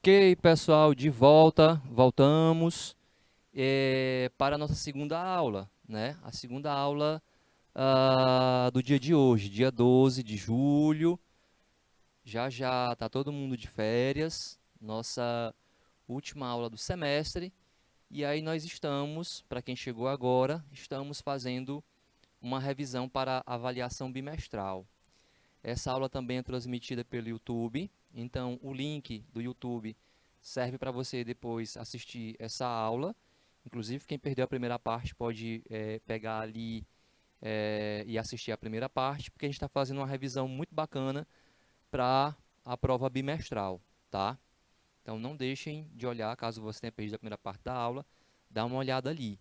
Ok, pessoal, de volta, voltamos para a nossa segunda aula, né? A segunda aula do dia de hoje, dia 12 de julho. Já já está todo mundo de férias, nossa última aula do semestre. E aí nós estamos, para quem chegou agora, estamos fazendo uma revisão para avaliação bimestral. Essa aula também é transmitida pelo YouTube, então o link do YouTube serve para você depois assistir essa aula. Inclusive, quem perdeu a primeira parte pode pegar ali e assistir a primeira parte, porque a gente está fazendo uma revisão muito bacana para a prova bimestral, tá? Então, não deixem de olhar, caso você tenha perdido a primeira parte da aula, dá uma olhada ali.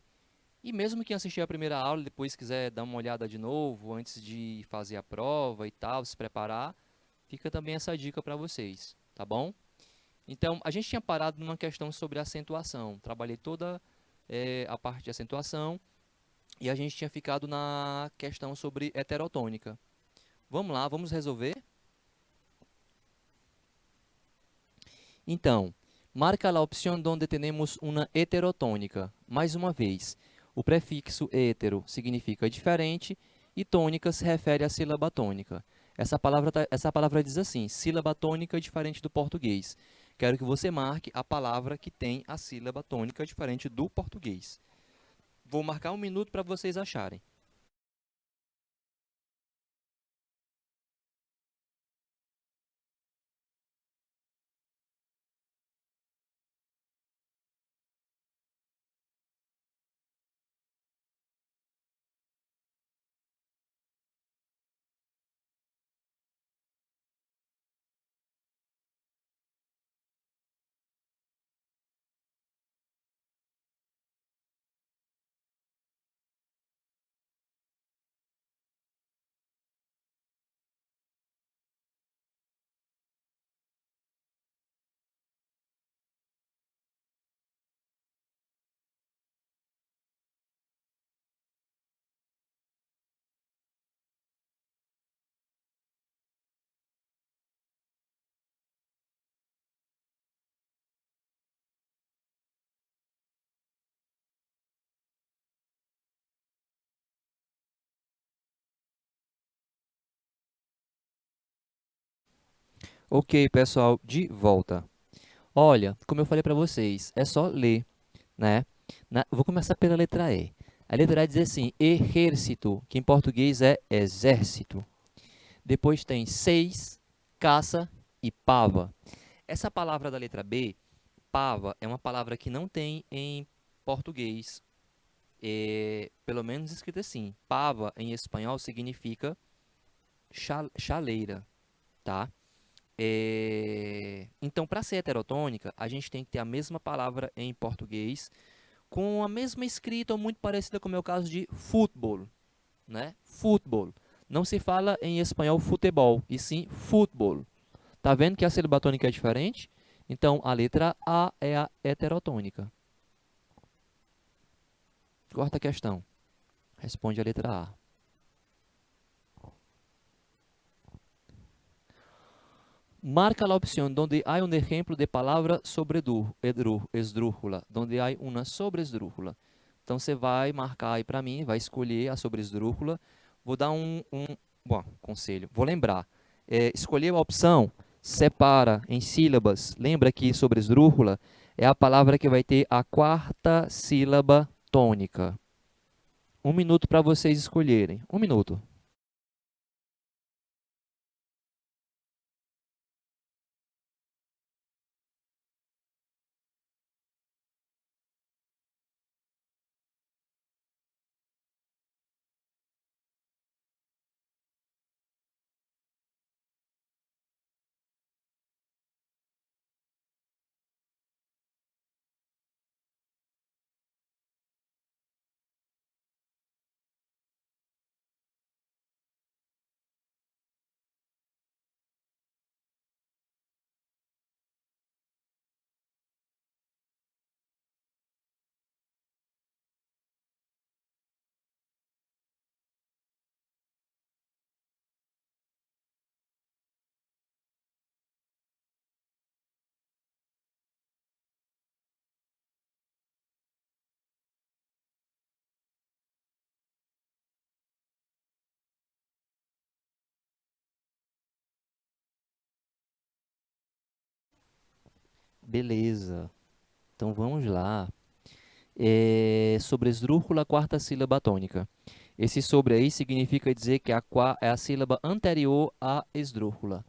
E mesmo quem assistir a primeira aula, depois quiser dar uma olhada de novo, antes de fazer a prova e tal, se preparar, fica também essa dica para vocês, tá bom? Então, a gente tinha parado numa questão sobre acentuação. Trabalhei toda a parte de acentuação e a gente tinha ficado na questão sobre heterotônica. Vamos lá, vamos resolver? Então, marca a opção onde temos uma heterotônica. Mais uma vez, o prefixo hetero significa diferente e tônica se refere à sílaba tônica. Essa palavra diz assim, sílaba tônica diferente do português. Quero que você marque a palavra que tem a sílaba tônica diferente do português. Vou marcar 1 minuto para vocês acharem. Ok, pessoal, de volta. Olha, como eu falei para vocês, é só ler, né? Vou começar pela letra E. A letra E diz assim, exército, que em português é exército. Depois tem seis, caça e pava. Essa palavra da letra B, pava, é uma palavra que não tem em português, pelo menos escrita assim. Pava, em espanhol, significa chaleira, tá? Então, para ser heterotônica, a gente tem que ter a mesma palavra em português, com a mesma escrita ou muito parecida com o meu caso de futebol, né? Futebol. Não se fala em espanhol futebol, e sim futebol. Tá vendo que a sílaba tônica é diferente? Então, a letra A é a heterotônica. Quarta questão. Responde a letra A. Marca a opção onde há um exemplo de palavra esdrújula, onde há uma sobresdrújula. Então, você vai marcar aí para mim, vai escolher a sobresdrújula. Vou dar bom, conselho. Vou lembrar. Escolheu a opção, separa em sílabas. Lembra que sobresdrújula é a palavra que vai ter a quarta sílaba tônica. 1 minuto para vocês escolherem. 1 minuto. Beleza. Então vamos lá. Sobre esdrúxula, quarta sílaba tônica. Esse sobre aí significa dizer que é a sílaba anterior à esdrúxula.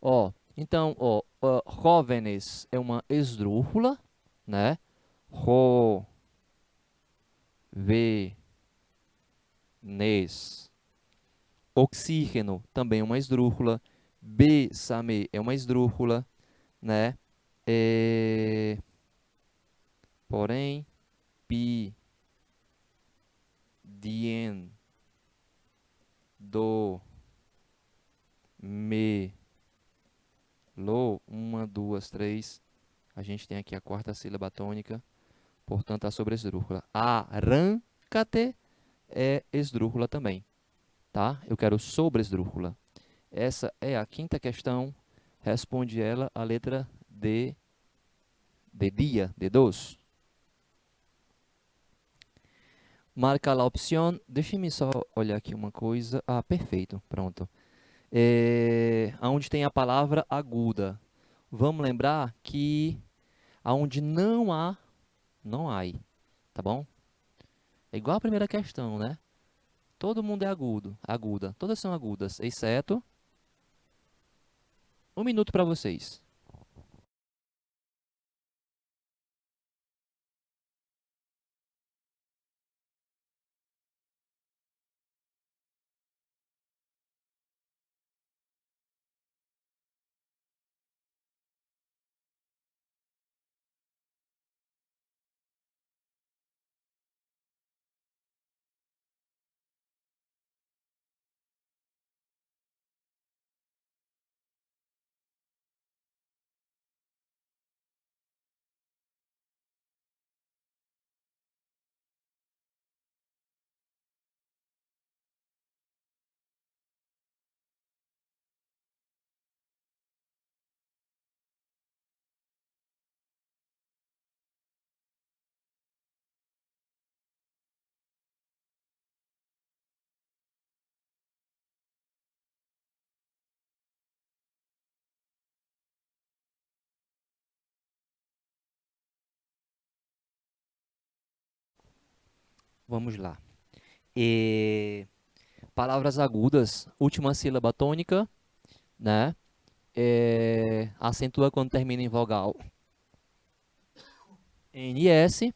Ó, então, jóvenes é uma esdrúxula, né? Jóvenes. Oxígeno também é uma esdrúxula. Bésame é uma esdrúxula, né? Porém, pi, dien, do, me, lo, uma, duas, três. A gente tem aqui a quarta sílaba tônica, portanto, a sobresdrúxula. Arrancate é esdrúxula também, tá? Eu quero sobresdrúxula. Essa é a quinta questão. Responde ela a letra D, de dia, de dos. Marca a opção. Deixe-me só olhar aqui uma coisa. Ah, perfeito, pronto. Onde tem a palavra aguda. Vamos lembrar que aonde não há, não há, tá bom? É igual a primeira questão, né? Todo mundo é agudo, aguda. Todas são agudas, exceto... Um minuto para vocês. Vamos lá. Palavras agudas, última sílaba tônica, né? Acentua quando termina em vogal NS.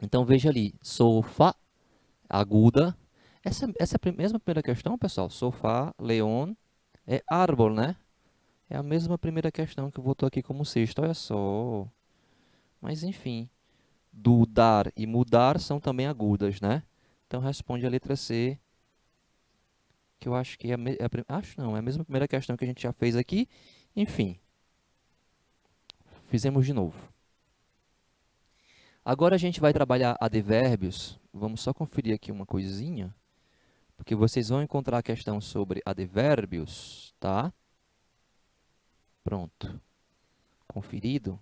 Então veja ali, sofá, aguda. Essa é a mesma primeira questão, pessoal. Sofá, leão, é árvore, né? É a mesma primeira questão que eu botou aqui como sexta, olha só. Mas enfim, dudar e mudar são também agudas, né? Então responde a letra C, que eu acho que acho não, é a mesma primeira questão que a gente já fez aqui. Enfim, fizemos de novo. Agora a gente vai trabalhar advérbios. Vamos só conferir aqui uma coisinha, porque vocês vão encontrar a questão sobre advérbios, tá? Pronto. Conferido.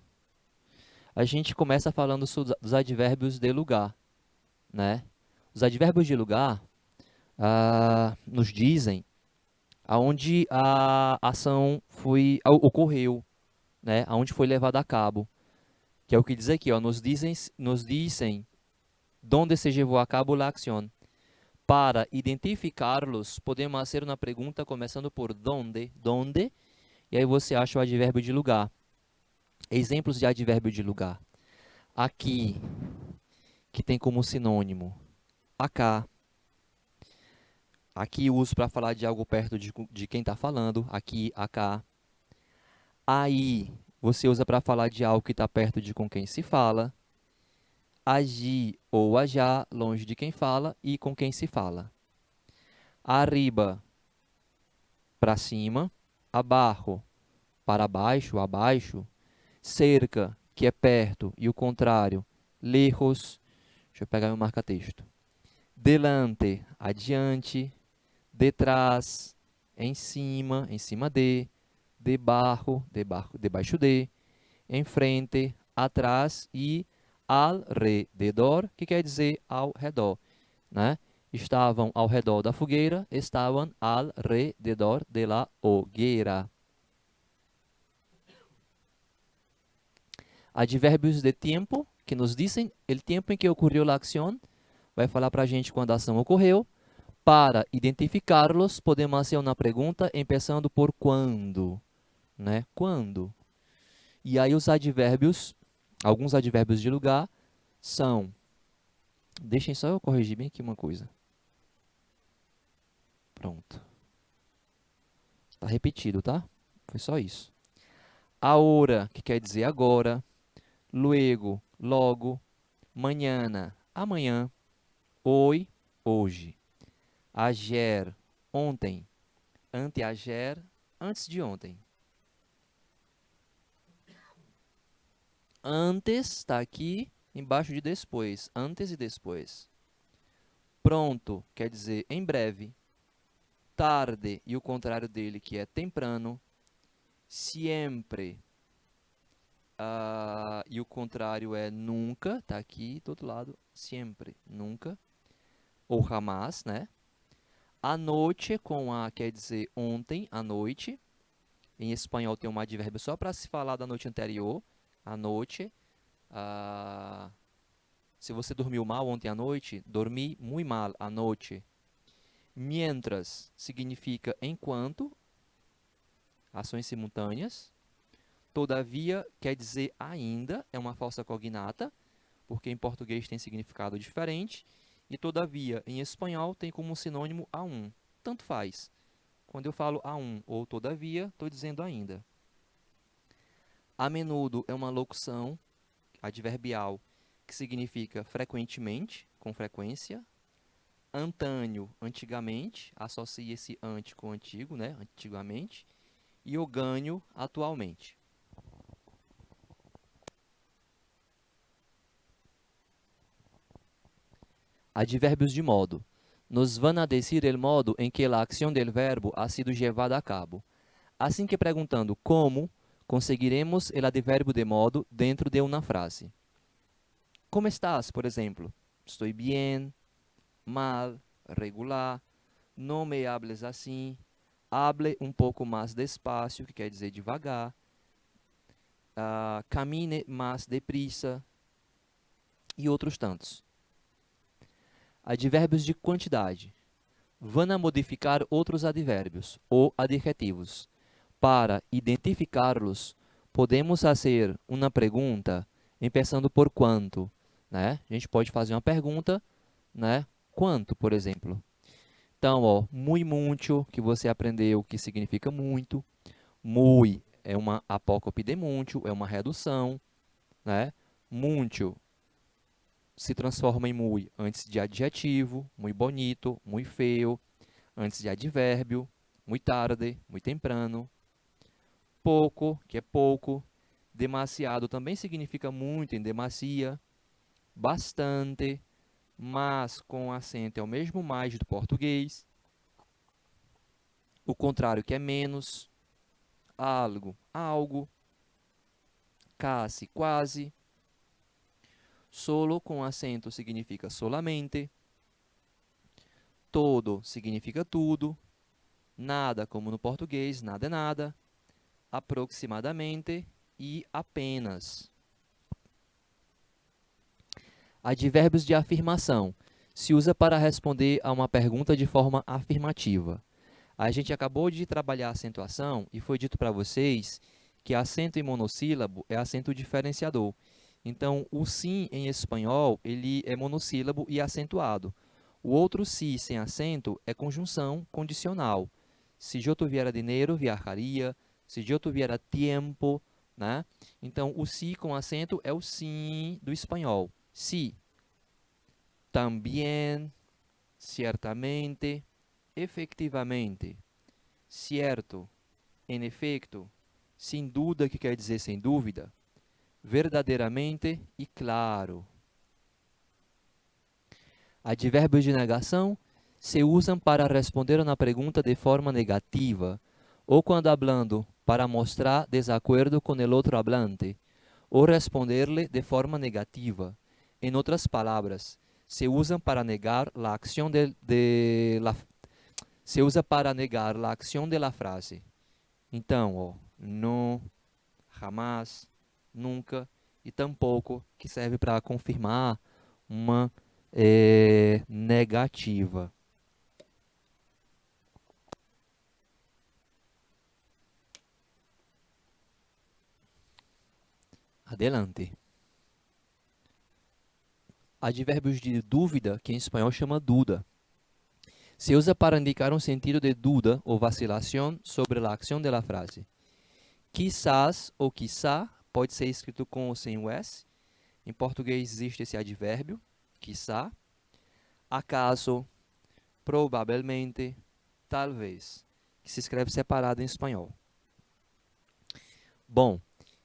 A gente começa falando dos advérbios de lugar, né? Os advérbios de lugar nos dizem aonde a ação ocorreu, né? Aonde foi levada a cabo. Que é o que diz aqui, ó, nos dizem donde se llevó a cabo la acción. Para identificá-los, podemos fazer uma pergunta começando por donde, e aí você acha o advérbio de lugar. Exemplos de advérbio de lugar. Aqui, que tem como sinônimo acá. Aqui uso para falar de algo perto de quem está falando. Aqui, acá. Aí, você usa para falar de algo que está perto de com quem se fala. Agir ou ajá, longe de quem fala e com quem se fala. Arriba, para cima. Abaixo, para baixo, abaixo. Cerca, que é perto, e o contrário, lejos. Deixa eu pegar meu marca-texto. Delante, adiante. Detrás, em cima de. Debaixo de. Em frente, atrás e alrededor, que quer dizer ao redor, né? Estavam ao redor da fogueira, estavam alrededor de la hogueira. Advérbios de tempo, que nos dizem o tempo em que ocorreu a ação, vai falar para a gente quando a ação ocorreu. Para identificá-los, podemos fazer uma pergunta, começando por quando, né? Quando? E aí os advérbios, alguns advérbios de lugar, são... Deixem só eu corrigir bem aqui uma coisa. Pronto. Está repetido, tá? Foi só isso. Ahora, que quer dizer agora. Luego, logo. Mañana, amanhã. Hoy, hoje. Ayer, ontem. Anteayer, antes de ontem. Antes está aqui embaixo de depois. Antes e depois. Pronto quer dizer em breve. Tarde e o contrário dele, que é temprano. Siempre. E o contrário é nunca. Está aqui do outro lado. Siempre, nunca. Ou jamás, né? A noite com a quer dizer ontem, à noite. Em espanhol tem um advérbio só para se falar da noite anterior. À noite. Se você dormiu mal ontem à noite, dormi muito mal à noite. Mientras significa enquanto, ações simultâneas. Todavia quer dizer ainda, é uma falsa cognata, porque em português tem significado diferente. E todavia, em espanhol, tem como sinônimo a um. Tanto faz. Quando eu falo a um ou todavia, estou dizendo ainda. A menudo é uma locução adverbial que significa frequentemente, com frequência. Antâneo, antigamente, associa esse ante com antigo, né? Antigamente. E o ganho, atualmente. Advérbios de modo. Nos van a decir el modo em que a acción del verbo ha sido llevada a cabo. Assim que perguntando como, conseguiremos el advérbio de modo dentro de uma frase. Como estás, por exemplo? Estou bien, mal, regular, não me hables assim, hable um pouco mais despacio, que quer dizer devagar, camine mais deprisa e outros tantos. Advérbios de quantidade. Van a modificar outros advérbios ou adjetivos. Para identificá-los, podemos fazer uma pergunta, começando por quanto, né? A gente pode fazer uma pergunta, né? Quanto, por exemplo. Então, ó, muy mucho, que você aprendeu que significa muito. Muy é uma apócope de mucho, é uma redução, né? Mucho se transforma em muy antes de adjetivo, muy bonito, muy feio, antes de advérbio, muy tarde, muy temprano. Pouco, que é pouco. Demasiado também significa muito em demasia. Bastante, mas com acento é o mesmo mais do português. O contrário que é menos. Algo, algo. Casi, quase. Solo com acento significa solamente. Todo significa tudo. Nada, como no português, nada é nada. Aproximadamente e apenas. Advérbios de afirmação. Se usa para responder a uma pergunta de forma afirmativa. A gente acabou de trabalhar a acentuação e foi dito para vocês que acento em monossílabo é acento diferenciador. Então, o sim em espanhol, ele é monossílabo e acentuado. O outro si sem acento é conjunção condicional. Se eu tuviera dinheiro, viajaria. Se eu tuviera tiempo, né? Então, o si com acento é o sim do espanhol. Si, también, ciertamente, efectivamente, cierto, en efecto, sem dúvida, que quer dizer sem dúvida, verdadeiramente e claro. Advérbios de negação se usam para responder uma pergunta de forma negativa, ou quando hablando para mostrar desacordo com o outro hablante, ou responder-lhe de forma negativa. Em outras palavras, se usam para negar a ação se usa para negar a ação de la frase. Então, ó, não, jamás, nunca e tampouco que serve para confirmar uma negativa. Adelante. Advérbios de dúvida, que em espanhol chama duda. Se usa para indicar um sentido de dúvida ou vacilação sobre a ação da frase. Quizás ou quizá pode ser escrito com ou sem o S. Em português existe esse advérbio, quizá. Acaso, provavelmente, talvez, que se escreve separado em espanhol. Bom,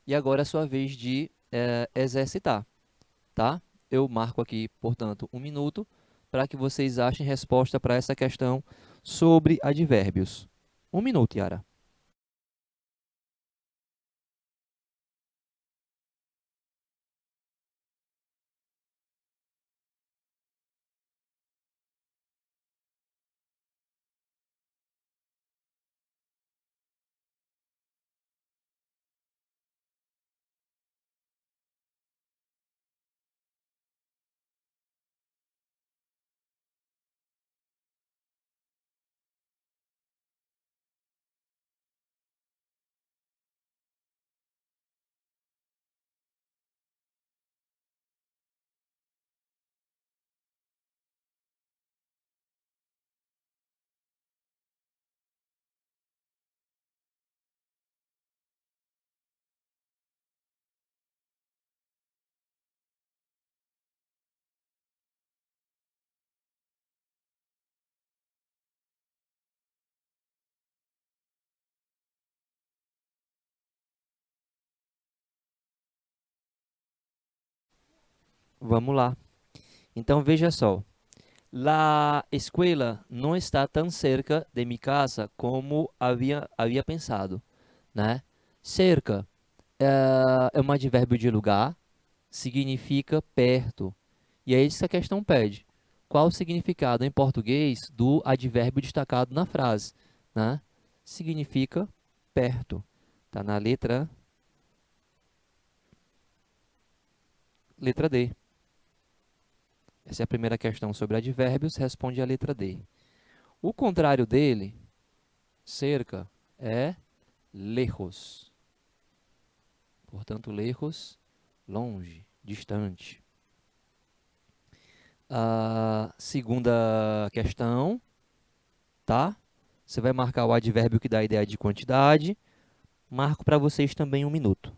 e agora é a sua vez de exercitar, tá? Eu marco aqui, portanto, 1 minuto para que vocês achem resposta para essa questão sobre advérbios. 1 minuto, Yara. Vamos lá. Então, veja só. La escuela não está tão cerca de minha casa como havia pensado, né? Cerca é um advérbio de lugar, significa perto. E é isso que a questão pede. Qual o significado em português do advérbio destacado na frase, né? Significa perto. Está na letra D. Essa é a primeira questão sobre advérbios, responde a letra D. O contrário dele, cerca, é lejos. Portanto, lejos, longe, distante. A segunda questão, tá? Você vai marcar o advérbio que dá a ideia de quantidade. Marco para vocês também 1 minuto.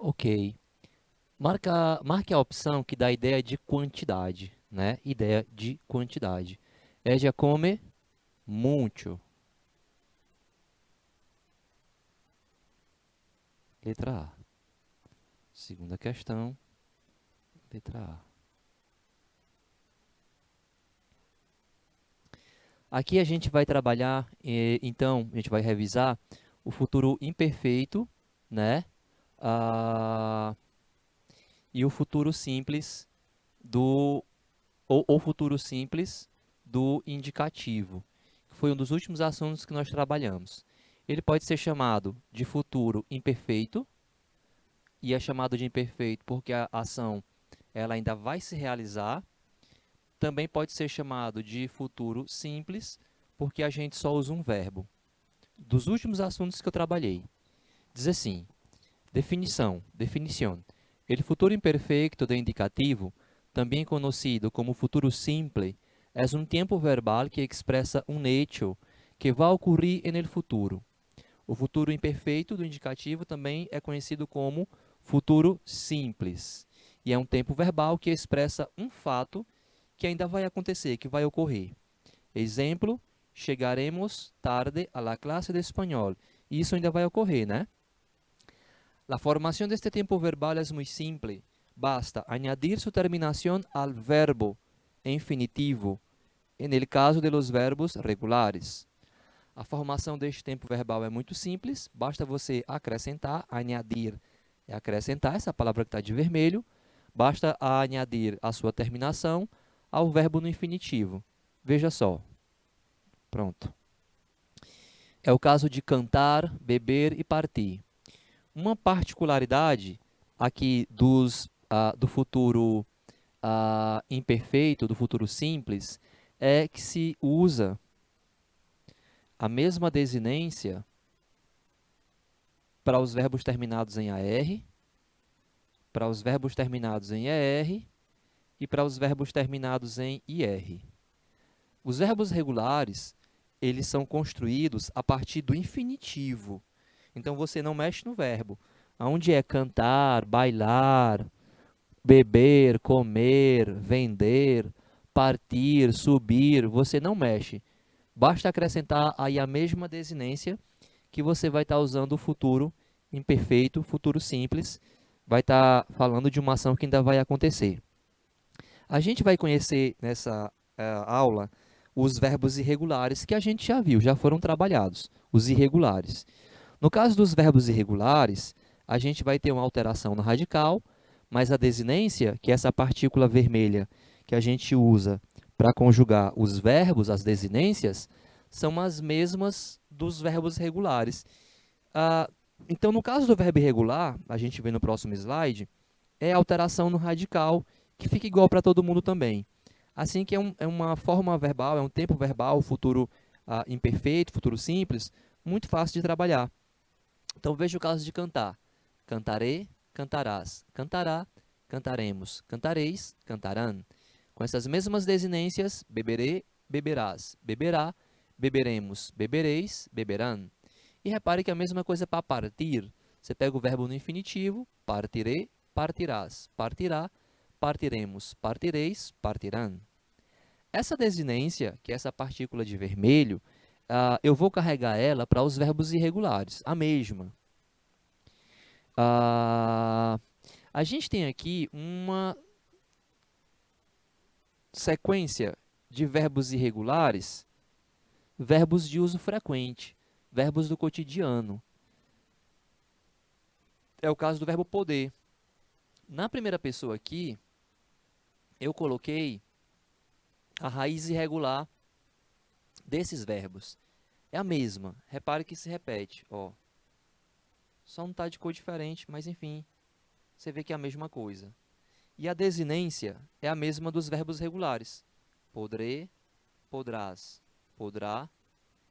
Ok. Marque a opção que dá a ideia de quantidade, né? Ideia de quantidade. Ella come mucho. Letra A. Segunda questão, letra A. Aqui a gente vai trabalhar, então, a gente vai revisar o futuro imperfeito, né? E o futuro simples ou futuro simples do indicativo, que foi um dos últimos assuntos que nós trabalhamos. Ele pode ser chamado de futuro imperfeito, e é chamado de imperfeito porque a ação ela ainda vai se realizar. Também pode ser chamado de futuro simples, porque a gente só usa um verbo. dos últimos assuntos que eu trabalhei. Diz assim, definição. El futuro imperfeito de indicativo, também conhecido como futuro simple, é um tempo verbal que expressa um hecho que vai ocorrer en el futuro. O futuro imperfeito do indicativo também é conhecido como futuro simples. E é um tempo verbal que expressa um fato que ainda vai acontecer, que vai ocorrer. Exemplo, chegaremos tarde a la clase de espanhol. Isso ainda vai ocorrer, né? La formación de este tiempo verbal es muy simple. Basta añadir su terminación al verbo infinitivo, en el caso de los verbos regulares. A formação deste tempo verbal é muito simples, basta você acrescentar, añadir, é acrescentar, essa palavra que está de vermelho, basta añadir a sua terminação ao verbo no infinitivo. Veja só. Pronto. É o caso de cantar, beber e partir. Uma particularidade aqui do futuro imperfeito, do futuro simples, é que se usa a mesma desinência para os verbos terminados em AR, para os verbos terminados em ER e para os verbos terminados em IR. Os verbos regulares, eles são construídos a partir do infinitivo. Então, você não mexe no verbo. Onde é cantar, bailar, beber, comer, vender, partir, subir, você não mexe. Basta acrescentar aí a mesma desinência que você vai estar usando o futuro imperfeito, futuro simples, vai estar falando de uma ação que ainda vai acontecer. A gente vai conhecer nessa aula os verbos irregulares que a gente já viu, já foram trabalhados, os irregulares. No caso dos verbos irregulares, a gente vai ter uma alteração no radical, mas a desinência, que é essa partícula vermelha que a gente usa para conjugar os verbos, as desinências, são as mesmas dos verbos regulares. Então, no caso do verbo irregular, a gente vê no próximo slide, é a alteração no radical, que fica igual para todo mundo também. Assim que é uma forma verbal, é um tempo verbal, futuro imperfeito, futuro simples, muito fácil de trabalhar. Então, veja o caso de cantar. Cantarei, cantarás, cantará, cantaremos, cantareis, cantarão. Com essas mesmas desinências, beberei, beberás, beberá, beberemos, bebereis, beberão. E repare que a mesma coisa para partir. Você pega o verbo no infinitivo, partirei, partirás, partirá, partiremos, partireis, partirão. Essa desinência, que é essa partícula de vermelho, eu vou carregar ela para os verbos irregulares, a mesma. A gente tem aqui uma sequência de verbos irregulares, verbos de uso frequente, verbos do cotidiano. É o caso do verbo poder. Na primeira pessoa aqui, eu coloquei a raiz irregular desses verbos. É a mesma. Repare que se repete. Ó. Só não está de cor diferente, mas enfim, você vê que é a mesma coisa. E a desinência é a mesma dos verbos regulares. Podrê, podrás, podrá,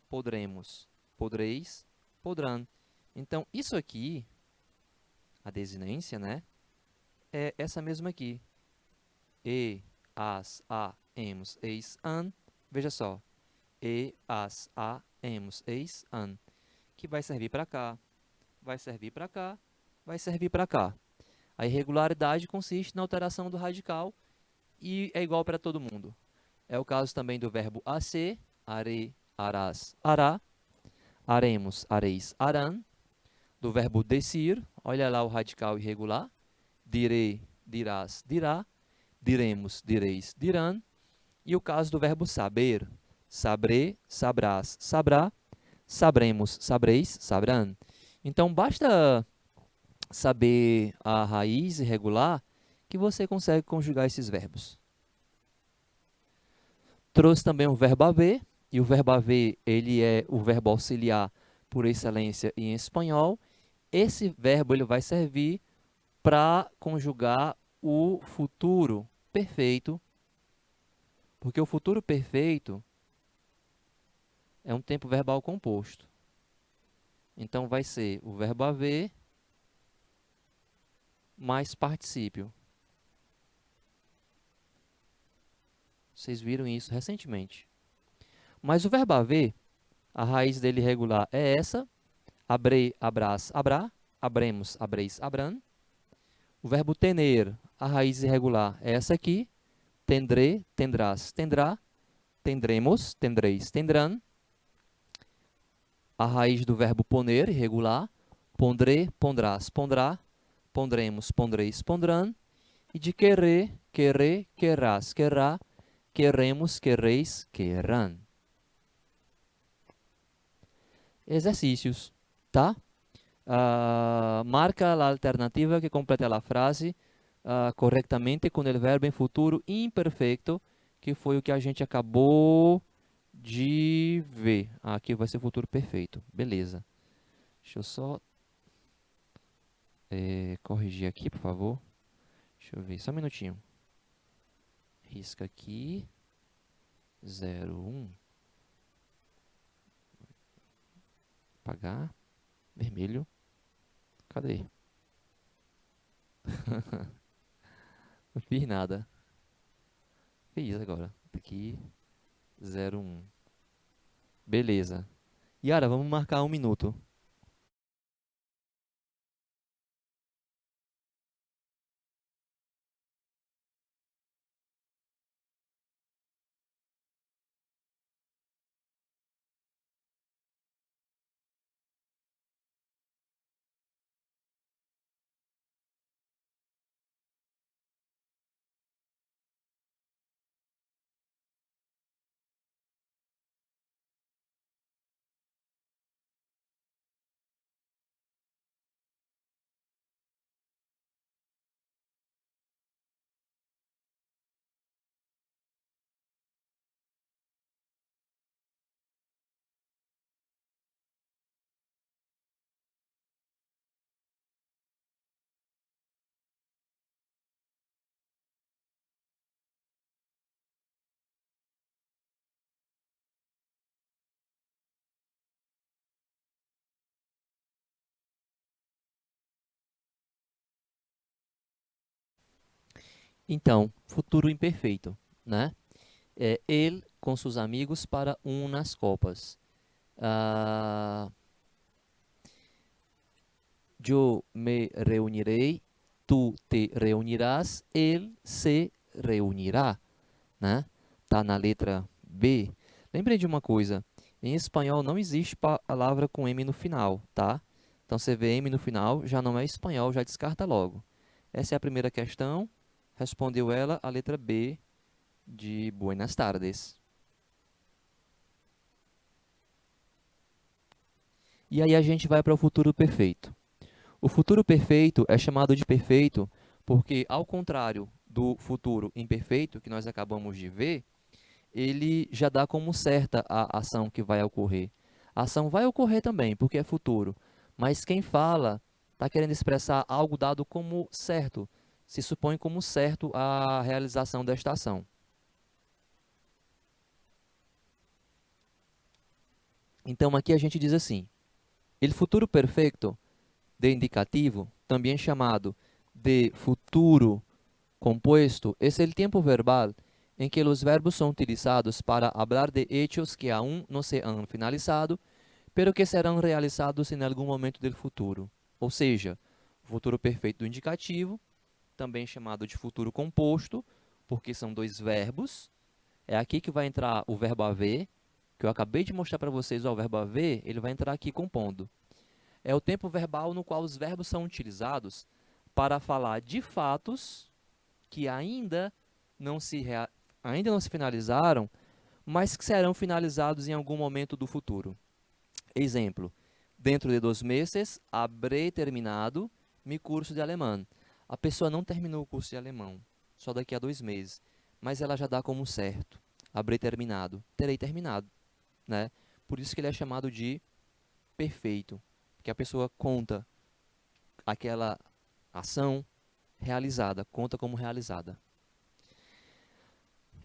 podremos, podreis, podrão. Então, isso aqui, a desinência, né? É essa mesma aqui. E, as, a, emos, eis, an. Veja só. E, as, a, emos, eis, an. Que vai servir para cá, vai servir para cá, vai servir para cá. A irregularidade consiste na alteração do radical e é igual para todo mundo. É o caso também do verbo acer, are, arás, ará, aremos, areis, arão. Do verbo decir, olha lá o radical irregular, direi, dirás, dirá, diremos, direis, dirão. E o caso do verbo saber, sabré, sabrás, sabrá, sabremos, sabreis, sabrão. Então, basta saber a raiz irregular que você consegue conjugar esses verbos. Trouxe também o verbo haver, e o verbo haver ele é o verbo auxiliar por excelência em espanhol. Esse verbo ele vai servir para conjugar o futuro perfeito, porque o futuro perfeito é um tempo verbal composto. Então, vai ser o verbo haver mais particípio. Vocês viram isso recentemente. Mas o verbo haver, a raiz dele regular é essa. Abrei, abrás, abrá. Abremos, abreis, abran. O verbo tener, a raiz irregular é essa aqui. Tendré, tendrás, tendrá. Tendremos, tendreis, tendrão. A raiz do verbo poner, irregular. Pondré, pondrás, pondrá. Pondremos, pondreis, pondrão. E de querer, querer, querrás, querrá. Queremos, querreis, querrão. Exercícios, tá? Marca a alternativa que completa a frase corretamente com o verbo em futuro imperfeito, que foi o que a gente acabou de ver. Aqui vai ser futuro perfeito. Beleza. Deixa eu só corrigir aqui, por favor. Deixa eu ver, só um minutinho. Risca aqui. 01. Apagar. Vermelho. Cadê? Não fiz nada. Fiz agora. Aqui. 01. Beleza. Yara, vamos marcar 1 minuto. Então, futuro imperfeito, né? Ele com seus amigos para unas copas. Eu me reunirei, tu te reunirás, ele se reunirá, né? Tá na letra B. Lembrei de uma coisa. Em espanhol não existe palavra com M no final, tá? Então, você vê M no final, já não é espanhol, já descarta logo. Essa é a primeira questão. Respondeu ela a letra B de Buenas tardes. E aí a gente vai para o futuro perfeito. O futuro perfeito é chamado de perfeito porque, ao contrário do futuro imperfeito, que nós acabamos de ver, ele já dá como certa a ação que vai ocorrer. A ação vai ocorrer também, porque é futuro, mas quem fala está querendo expressar algo dado como certo, se supõe como certo a realização desta ação. Então, aqui a gente diz assim, el futuro perfecto de indicativo, também chamado de futuro compuesto, es el tiempo verbal en que los verbos son utilizados para hablar de hechos que aún no se han finalizado, pero que serão realizados em algum momento do futuro. Ou seja, o futuro perfeito do indicativo, também chamado de futuro composto, porque são dois verbos. É aqui que vai entrar o verbo haver, que eu acabei de mostrar para vocês, ó, o verbo haver, ele vai entrar aqui compondo. É o tempo verbal no qual os verbos são utilizados para falar de fatos que ainda não se finalizaram, mas que serão finalizados em algum momento do futuro. Exemplo, dentro de 2 meses, habré terminado mi curso de alemão. A pessoa não terminou o curso de alemão, só daqui a 2 meses, mas ela já dá como certo. Habré terminado, terei terminado, né? Por isso que ele é chamado de perfeito, que a pessoa conta aquela ação realizada, conta como realizada.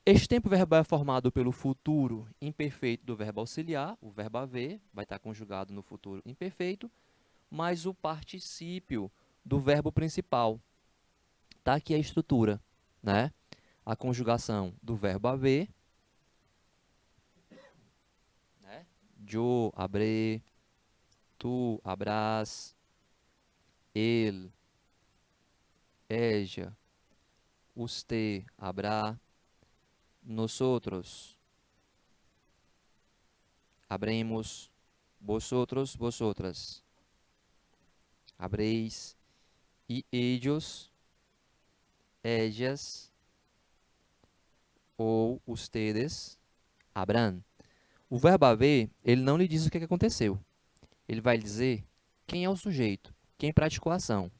Este tempo verbal é formado pelo futuro imperfeito do verbo auxiliar, o verbo haver, vai estar conjugado no futuro imperfeito, mais o particípio do verbo principal. Tá aqui a estrutura, né? A conjugação do verbo haver, né? Eu habré, tu habrás, ele, ella, usted habrá, nosotros habremos, vosotros, vosotras habréis, e ellos, ellas ou ustedes habrán. O verbo haver, ele não lhe diz o que aconteceu. Ele vai dizer quem é o sujeito, quem praticou a ação.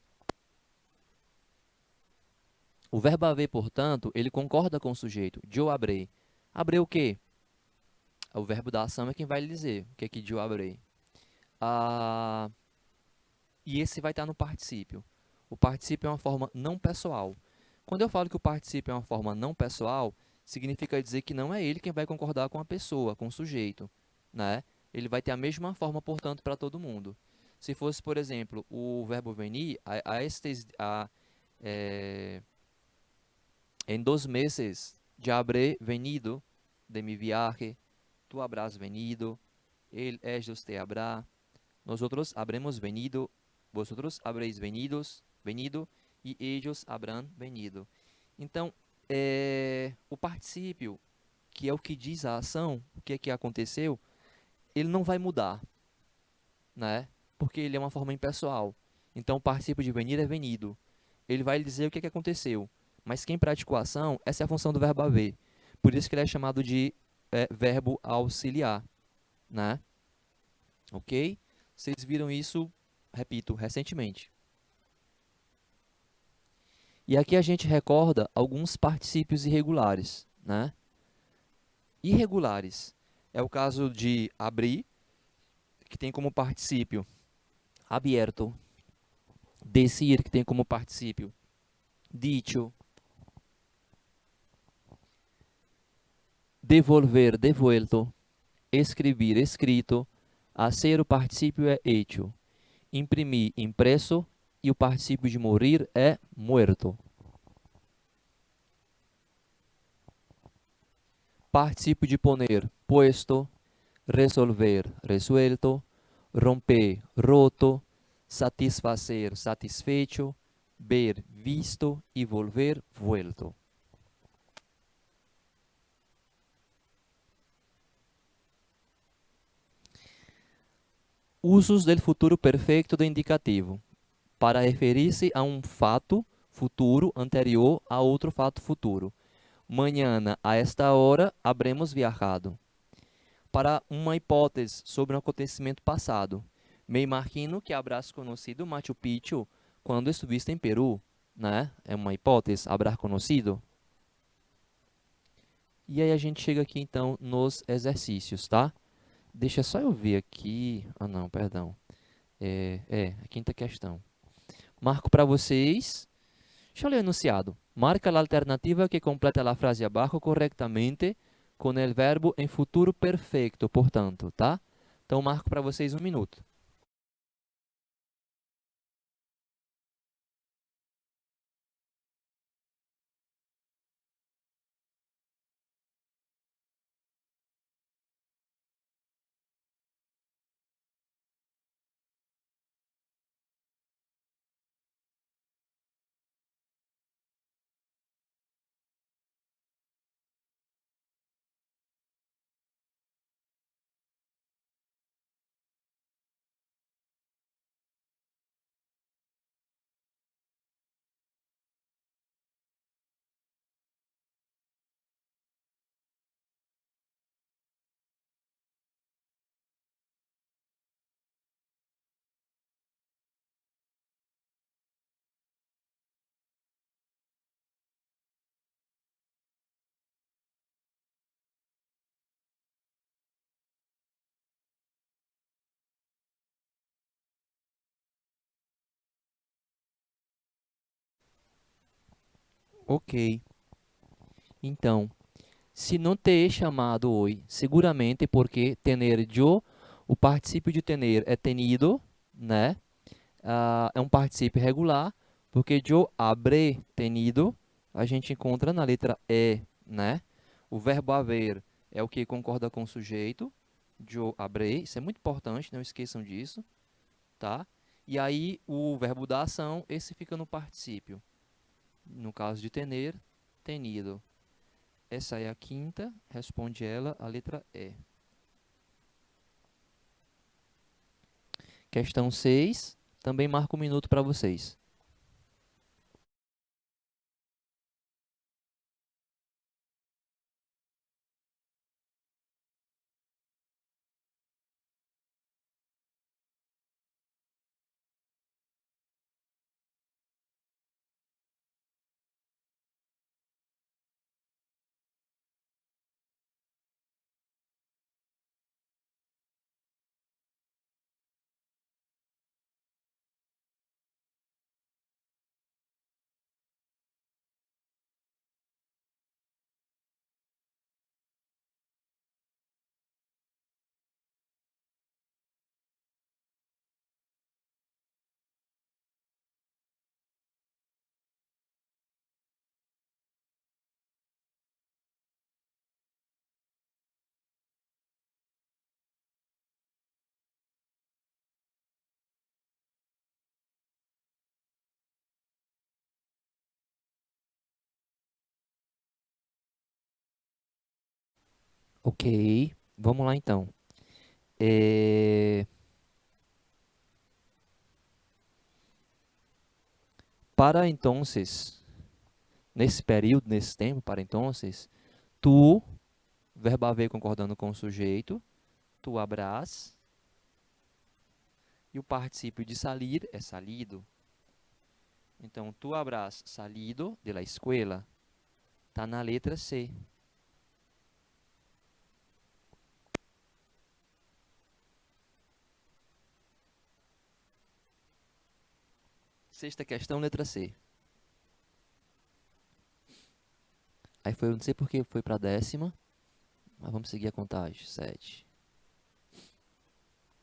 O verbo haver, portanto, ele concorda com o sujeito. Eu habrei. Habrei o quê? O verbo da ação é quem vai lhe dizer o que é que eu habrei. E esse vai estar no particípio. O particípio é uma forma não pessoal. Quando eu falo que o particípio é uma forma não pessoal, significa dizer que não é ele quem vai concordar com a pessoa, com o sujeito, né? Ele vai ter a mesma forma, portanto, para todo mundo. Se fosse, por exemplo, o verbo venir, en 2 meses ya habré venido de mi viaje, tú habrás venido, ellos te habrá, nosotros habremos venido, vosotros habréis venido e ellos habrán venido. Então, o particípio, que é o que diz a ação, o que é que aconteceu, ele não vai mudar, né? Porque ele é uma forma impessoal. Então, o particípio de venir é venido. Ele vai dizer o que é que aconteceu. Mas quem praticou a ação, essa é a função do verbo haver. Por isso que ele é chamado de verbo auxiliar, né? Ok? Vocês viram isso, repito, recentemente. E aqui a gente recorda alguns particípios irregulares, né? Irregulares é o caso de abrir, que tem como particípio abierto, decir, que tem como particípio dicho, devolver, devuelto, escrever, escrito, hacer, o particípio é hecho, imprimir, impresso, e o particípio de morir é muerto. Particípio de poner, puesto, resolver, resuelto, romper, roto, satisfacer, satisfecho, ver, visto e volver, vuelto. Usos do futuro perfeito do indicativo para referir-se a um fato futuro anterior a outro fato futuro. Mañana, a esta hora, habremos viajado. Para uma hipótese sobre um acontecimento passado. Me imagino que habrás conhecido Machu Picchu quando estiveste em Peru, né? É uma hipótese, habrás conhecido. E aí a gente chega aqui, então, nos exercícios, tá? Deixa só eu ver aqui. Ah, não, perdão. A quinta questão. Marco para vocês. Deixa eu ler o enunciado. Marca a alternativa que completa a frase abaixo corretamente com o verbo em futuro perfeito, portanto, tá? Então, marco para vocês 1 minuto. Ok. Então, Se não ter chamado hoy, seguramente porque tener yo, o particípio de tener é tenido, né? É um particípio regular, porque yo habré tenido, a gente encontra na letra E, né? O verbo haver é o que concorda com o sujeito, yo habré, isso é muito importante, não esqueçam disso, tá? E aí, o verbo da ação, esse fica no particípio. No caso de tener, tenido. Essa é a quinta, responde ela, a letra E. Questão 6, também marca um minuto para vocês. Ok, vamos lá então. Para entonces, nesse período, nesse tempo, para entonces, tu, verbo haver concordando com o sujeito, tu habrás, e o particípio de salir é salido. Então, tu habrás salido de la escuela, está na letra C. Sexta questão, letra C. Aí foi, eu não sei porque foi para a décima, mas vamos seguir a contagem. 7.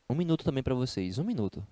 Um minuto também para vocês, um minuto.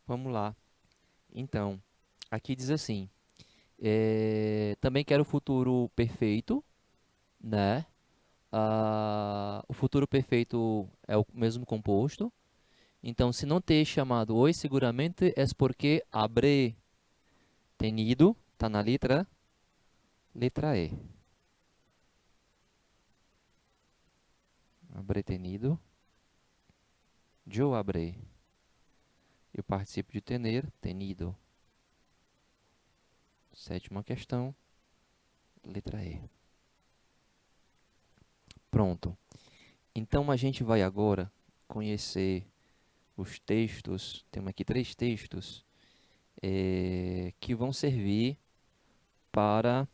Vamos lá. Então, aqui diz assim, também quero o futuro perfeito, né? O futuro perfeito é o mesmo composto. Então, se não ter chamado hoje, seguramente é porque habré tenido, está na letra E. Habré tenido, yo habré. E o particípio de tener, tenido. Sétima questão, letra E. Pronto. Então, a gente vai agora conhecer os textos. Temos aqui 3 textos que vão servir para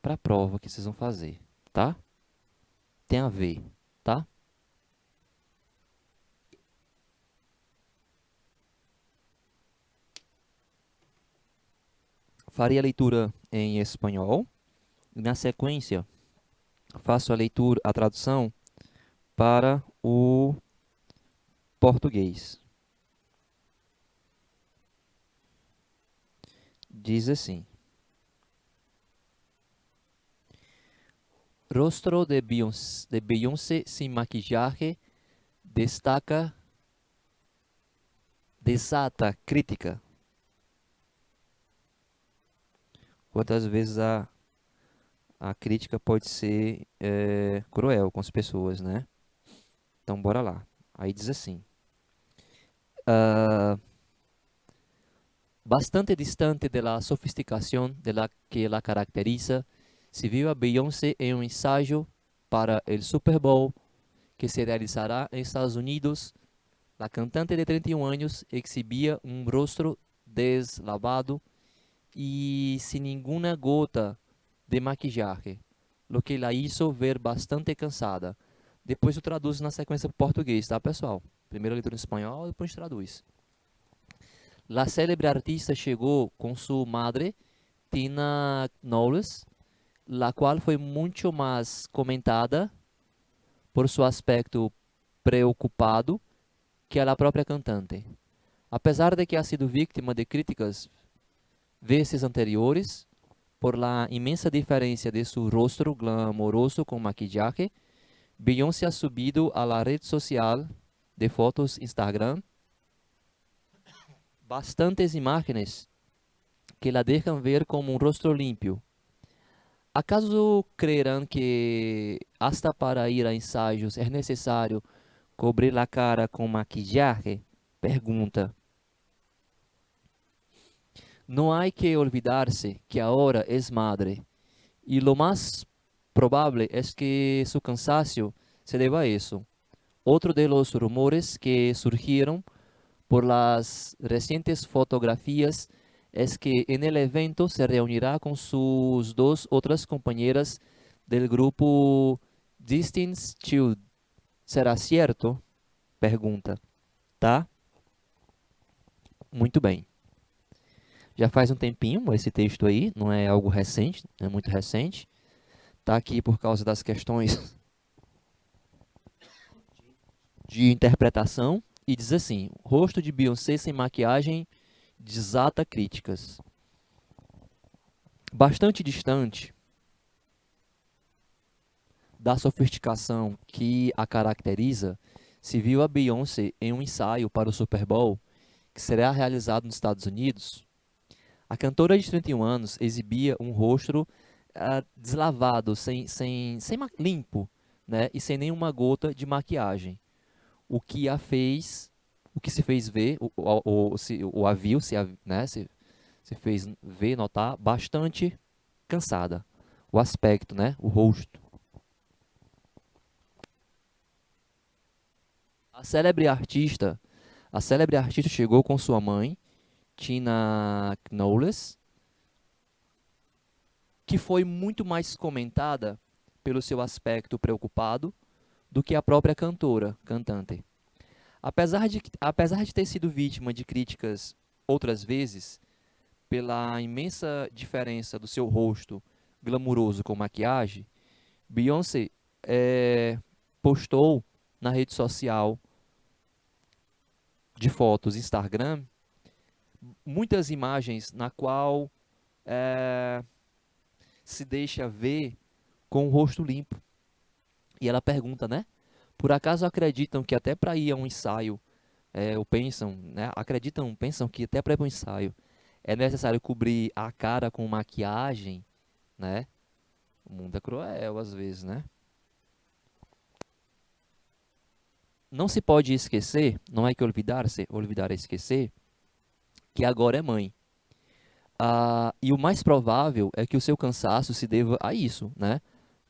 a prova que vocês vão fazer, tá? Tem a ver, tá? Farei a leitura em espanhol e, na sequência, faço a leitura, a tradução para o português. Diz assim: Rostro de Beyoncé sin maquillaje destaca, desata crítica. Quantas vezes a crítica pode ser cruel com as pessoas, né? Então, bora lá. Aí diz assim: ah, bastante distante de la sofisticación de la que la caracteriza, se viu a Beyoncé em um ensaio para el Super Bowl que se realizará en Estados Unidos. La cantante de 31 años exhibía un rostro deslavado y sin ninguna gota de maquillaje, lo que la hizo ver bastante cansada. Depois eu traduzo na sequência para o português, tá, pessoal? Primeiro a leitura em espanhol, depois traduz. La célebre artista chegou com sua madre, Tina Knowles, la cual foi muito mais comentada por seu aspecto preocupado que a la própria cantante. Apesar de que ha sido víctima de críticas veces anteriores por la inmensa diferencia de su rostro glamoroso con maquillaje, Beyoncé ha subido a la red social de fotos Instagram bastantes imágenes que la dejan ver como un rostro limpio. ¿Acaso creerán que hasta para ir a ensayos es necesario cobrir la cara con maquillaje? Pergunta. No hay que olvidarse que ahora es madre, y lo más probable es que su cansancio se deba a eso. Otro de los rumores que surgieron por las recientes fotografías es que en el evento se reunirá con sus dos otras compañeras del grupo Destiny's Child. ¿Será cierto? Pergunta. Tá? Muito bem. Já faz um tempinho esse texto aí, não é algo recente, não é muito recente. Tá aqui por causa das questões de interpretação e diz assim: rosto de Beyoncé sem maquiagem desata críticas. Bastante distante da sofisticação que a caracteriza, se viu a Beyoncé em um ensaio para o Super Bowl, que será realizado nos Estados Unidos. A cantora de 31 anos exibia um rosto deslavado, limpo, né, e sem nenhuma gota de maquiagem. O que a fez, o que se fez ver, o a viu, né, se fez ver, notar bastante cansada. O aspecto, né, o rosto. A célebre artista, a célebre artista chegou com sua mãe, Tina Knowles, que foi muito mais comentada pelo seu aspecto preocupado do que a própria cantante. Apesar de ter sido vítima de críticas outras vezes, pela imensa diferença do seu rosto glamuroso com maquiagem, Beyoncé postou na rede social de fotos Instagram muitas imagens na qual se deixa ver com o rosto limpo. E ela pergunta, né? Por acaso acreditam que até para ir a um ensaio, ou pensam, né? Pensam que até para ir para um ensaio é necessário cobrir a cara com maquiagem, né? O mundo é cruel às vezes, né? Não se pode esquecer, não é que olvidar-se, olvidar é esquecer, que agora é mãe. E o mais provável é que o seu cansaço se deva a isso, né?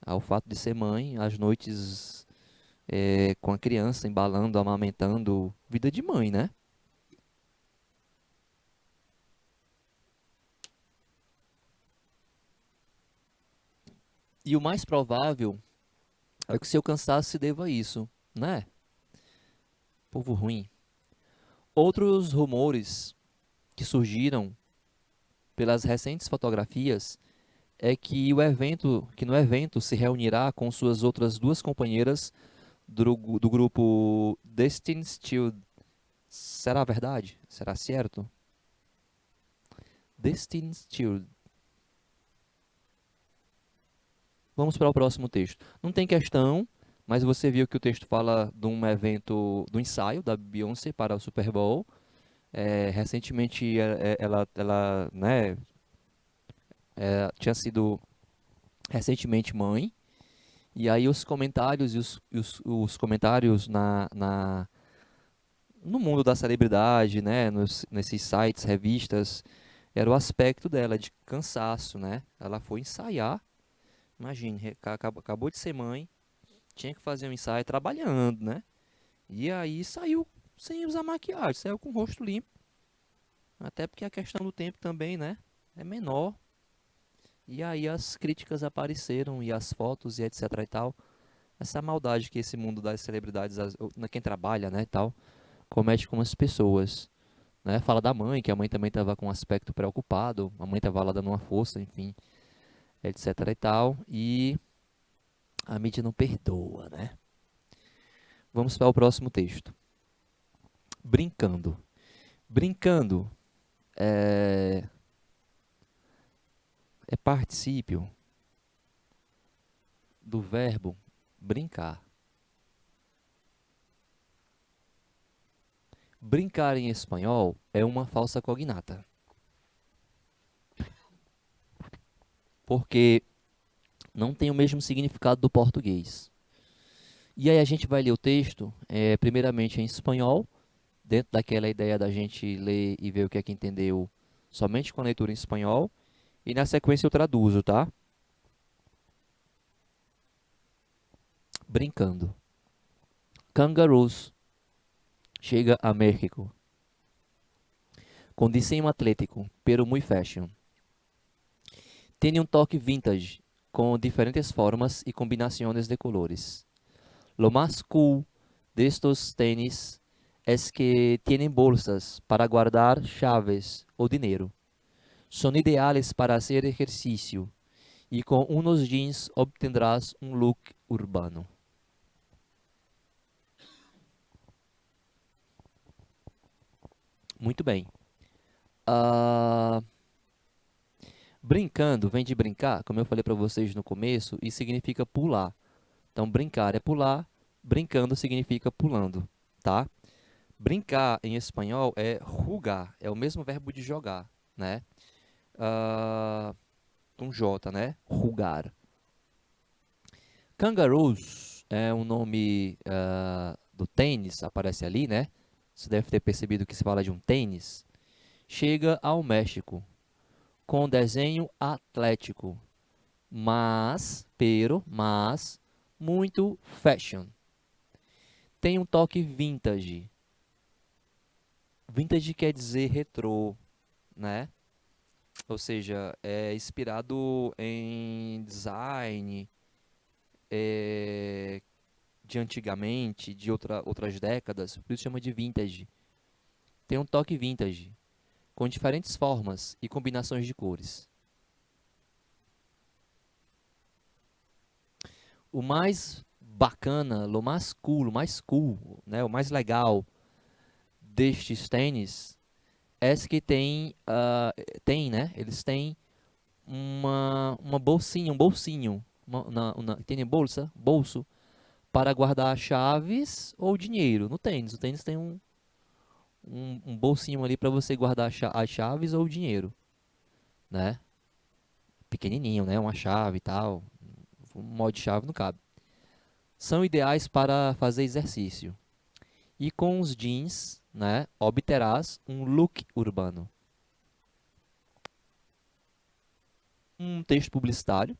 Ao fato de ser mãe, às noites com a criança embalando, amamentando, vida de mãe, né? E o mais provável é que o seu cansaço se deva a isso, né? Povo ruim. Outros rumores que surgiram pelas recentes fotografias é que no evento se reunirá com suas outras duas companheiras do grupo Destiny's Child. Será verdade? Será certo? Destiny's Child. Vamos para o próximo texto. Não tem questão, mas você viu que o texto fala de um evento, do ensaio da Beyoncé para o Super Bowl. Recentemente, ela né, tinha sido recentemente mãe. E aí os comentários os comentários no mundo da celebridade, né, nesses sites, revistas, era o aspecto dela de cansaço, né? Ela foi ensaiar, imagine, acabou de ser mãe, tinha que fazer um ensaio trabalhando, né? E aí saiu sem usar maquiagem, saiu com o rosto limpo, até porque a questão do tempo também, né, é menor. E aí as críticas apareceram e as fotos e etc e tal. Essa maldade que esse mundo das celebridades, quem trabalha, né, e tal, comete com as pessoas, né? Fala da mãe, que a mãe também estava com um aspecto preocupado, a mãe estava lá dando uma força, enfim, etc e tal, e a mídia não perdoa, né? Vamos para o próximo texto. Brincando. Brincando é particípio do verbo brincar. Brincar em espanhol é uma falsa cognata, porque não tem o mesmo significado do português. E aí a gente vai ler o texto, primeiramente em espanhol, dentro daquela ideia da gente ler e ver o que é que entendeu somente com a leitura em espanhol, e na sequência eu traduzo, tá? Brincando. Kangaroos chega a México com diseño atlético, pero muy fashion. Tiene un toque vintage, con diferentes formas y combinaciones de colores. Lo más cool de estos tenis es que tienen bolsas para guardar llaves o dinero. Son ideales para hacer ejercicio y con unos jeans obtendrás un look urbano. Muito bem. Ah, brincando vem de brincar, como eu falei para vocês no começo, e significa pular. Então, brincar é pular, brincando significa pulando, tá? Brincar em espanhol é jugar, é o mesmo verbo de jogar, né? Com J, né? Jugar. Kangaroos é um nome do tênis, aparece ali, né? Você deve ter percebido que se fala de um tênis. Chega ao México com desenho atlético, mas, muito fashion. Tem um toque vintage. Vintage quer dizer retrô, né? Ou seja, é inspirado em design de antigamente, de outras décadas, por isso chama de vintage. Tem um toque vintage, com diferentes formas e combinações de cores. O mais bacana, o mais cool, né, o mais legal destes tênis é que né, eles têm uma bolsinha, um bolsinho, tem bolso, para guardar chaves ou dinheiro no tênis. O tênis tem um bolsinho ali para você guardar as chaves ou o dinheiro, né? Pequenininho, né? Uma chave e tal. Um molde de chave não cabe. São ideais para fazer exercício. E com os jeans, né, obterás um look urbano. Um texto publicitário.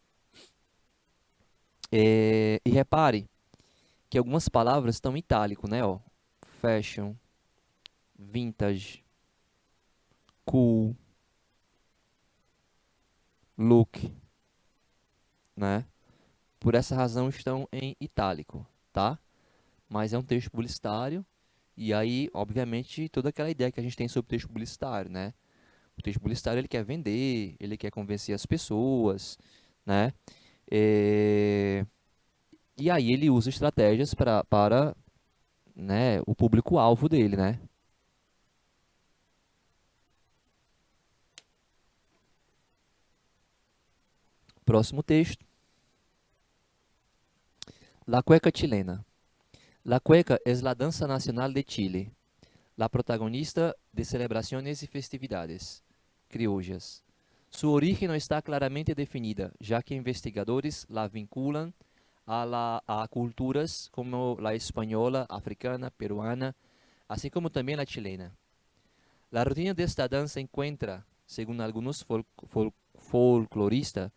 E repare que algumas palavras estão em itálico, né? Ó, fashion, vintage, cool, look, né? Por essa razão estão em itálico, tá? Mas é um texto publicitário e aí, obviamente, toda aquela ideia que a gente tem sobre o texto publicitário, né? O texto publicitário ele quer vender, ele quer convencer as pessoas, né? E aí ele usa estratégias para né, o público-alvo dele, né? próximo texto. La cueca chilena. La cueca es la danza nacional de Chile, la protagonista de celebraciones y festividades criollas. Su origen no está claramente definida, ya que investigadores la vinculan a culturas como la española, africana, peruana, así como también la chilena. La rutina de esta danza encuentra, según algunos folcloristas,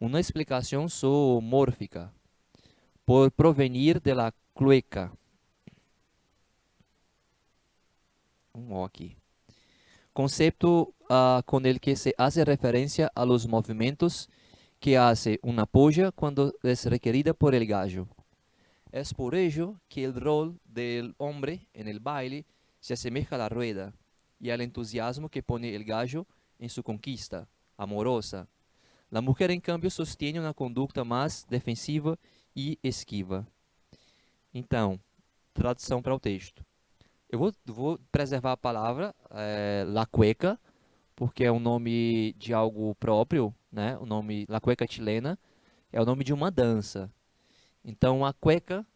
una explicación zoomórfica por provenir de la clueca. Un O aquí. Concepto con el que se hace referencia a los movimientos que hace una polla cuando es requerida por el gallo. Es por ello que el rol del hombre en el baile se asemeja a la rueda y al entusiasmo que pone el gallo en su conquista amorosa. La mujer, en cambio, sostiene uma conduta mais defensiva e esquiva. Então, tradução para o texto. Eu vou preservar a palavra la cueca, porque é um nome de algo próprio, né? O nome la cueca chilena é o nome de uma dança. Então, a cueca,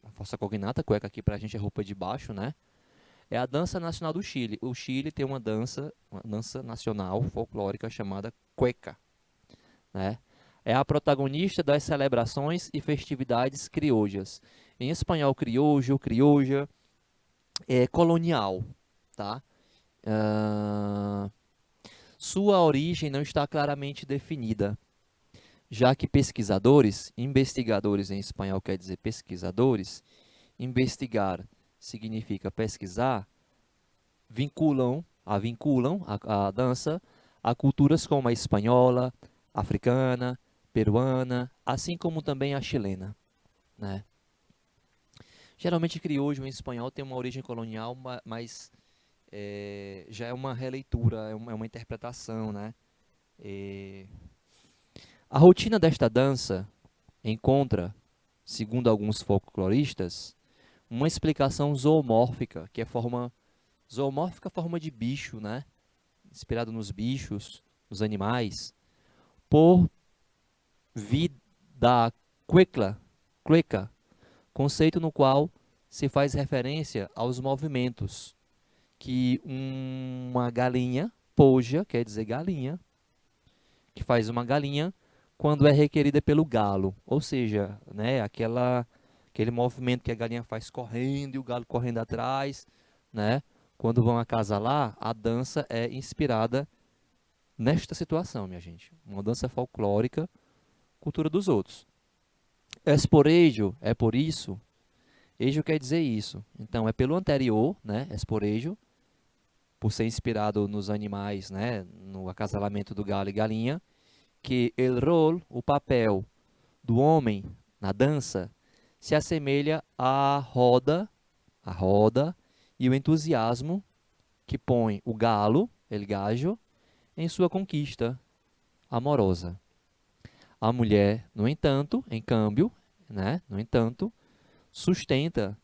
a força cognata, cueca aqui para a gente é roupa de baixo, né? É a dança nacional do Chile. O Chile tem uma dança nacional folclórica chamada cueca, né? É a protagonista das celebrações e festividades criollas. Em espanhol, criollo, criolla, é colonial, tá? Sua origem não está claramente definida, já que pesquisadores, investigadores em espanhol quer dizer pesquisadores, investigar significa pesquisar, vinculam a dança a culturas como a espanhola, africana, peruana, assim como também a chilena, né? Geralmente criollo em espanhol tem uma origem colonial, mas já é uma releitura, é uma interpretação, né? A rotina desta dança encontra, segundo alguns folcloristas, uma explicação zoomórfica, que é forma de bicho, né? Inspirado nos bichos, nos animais, por vir da cueca, conceito no qual se faz referência aos movimentos que uma galinha, poja, quer dizer galinha, que faz uma galinha quando é requerida pelo galo, ou seja, né, aquele movimento que a galinha faz correndo e o galo correndo atrás, né? Quando vão acasalar, a dança é inspirada nesta situação, minha gente. Uma dança folclórica, cultura dos outros. Es por ello, é por isso. Ejo quer dizer isso. Então, é pelo anterior, né? Es por ello, por ser inspirado nos animais, né? No acasalamento do galo e galinha, que el rol, o papel do homem na dança, se assemelha à roda e o entusiasmo que põe o galo, el gallo, em sua conquista amorosa. A mulher, no entanto, sustenta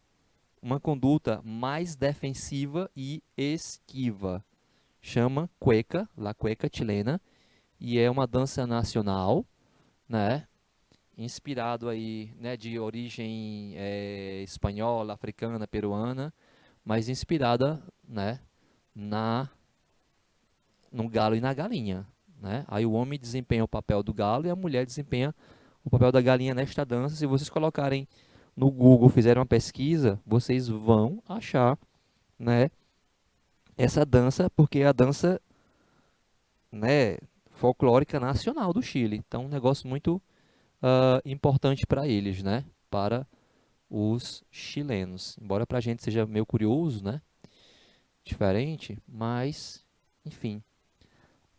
uma conduta mais defensiva e esquiva. Chama cueca, la cueca chilena, e é uma dança nacional, né? Inspirado aí, né, de origem espanhola, africana, peruana, mas inspirada, né, no galo e na galinha, né? Aí o homem desempenha o papel do galo e a mulher desempenha o papel da galinha nesta dança. Se vocês colocarem no Google, fizerem uma pesquisa, vocês vão achar, né, essa dança, porque é a dança, né, folclórica nacional do Chile. Então, um negócio muito importante para eles, né, para os chilenos. Embora para a gente seja meio curioso, né, diferente, mas, enfim,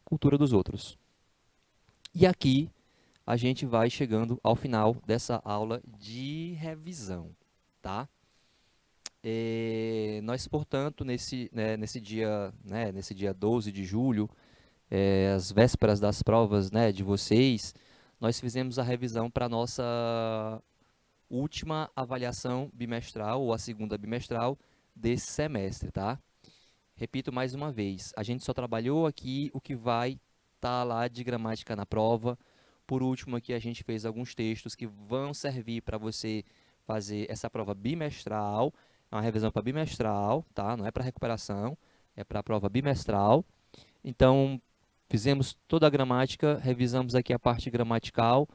cultura dos outros. E aqui a gente vai chegando ao final dessa aula de revisão, tá? Nós, portanto, nesse dia 12 de julho, às vésperas das provas, né, de vocês, nós fizemos a revisão para a nossa última avaliação bimestral, ou a segunda bimestral desse semestre, tá? Repito mais uma vez, a gente só trabalhou aqui o que vai estar lá de gramática na prova, Por último, aqui a gente fez alguns textos que vão servir para você fazer essa prova bimestral. É uma revisão para bimestral, tá? Não é para recuperação, é para a prova bimestral. Então, fizemos toda a gramática, revisamos aqui a parte gramatical.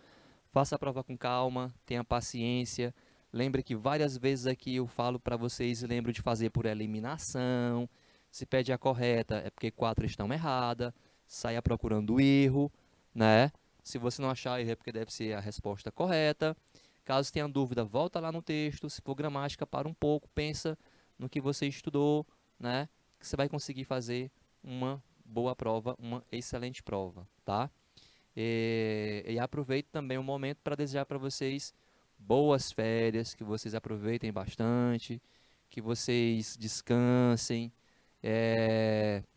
Faça a prova com calma, tenha paciência. Lembre que várias vezes aqui eu falo para vocês, lembro de fazer por eliminação. Se pede a correta, é porque 4 estão erradas. Saia procurando o erro, né? Se você não achar erro, é porque deve ser a resposta correta. Caso tenha dúvida, volta lá no texto. Se for gramática, para um pouco, pensa no que você estudou, né? Que você vai conseguir fazer uma boa prova, uma excelente prova, tá? E aproveito também o momento para desejar para vocês boas férias, que vocês aproveitem bastante, que vocês descansem,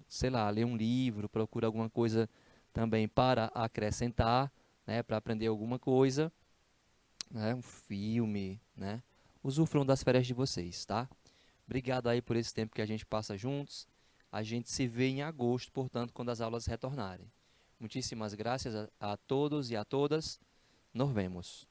sei lá, lê um livro, procura alguma coisa também para acrescentar, né, para aprender alguma coisa, né, um filme, né? Usufruam das férias de vocês, tá? Obrigado aí por esse tempo que a gente passa juntos. A gente se vê em agosto, portanto, quando as aulas retornarem. Muitíssimas graças a todos e a todas. Nos vemos.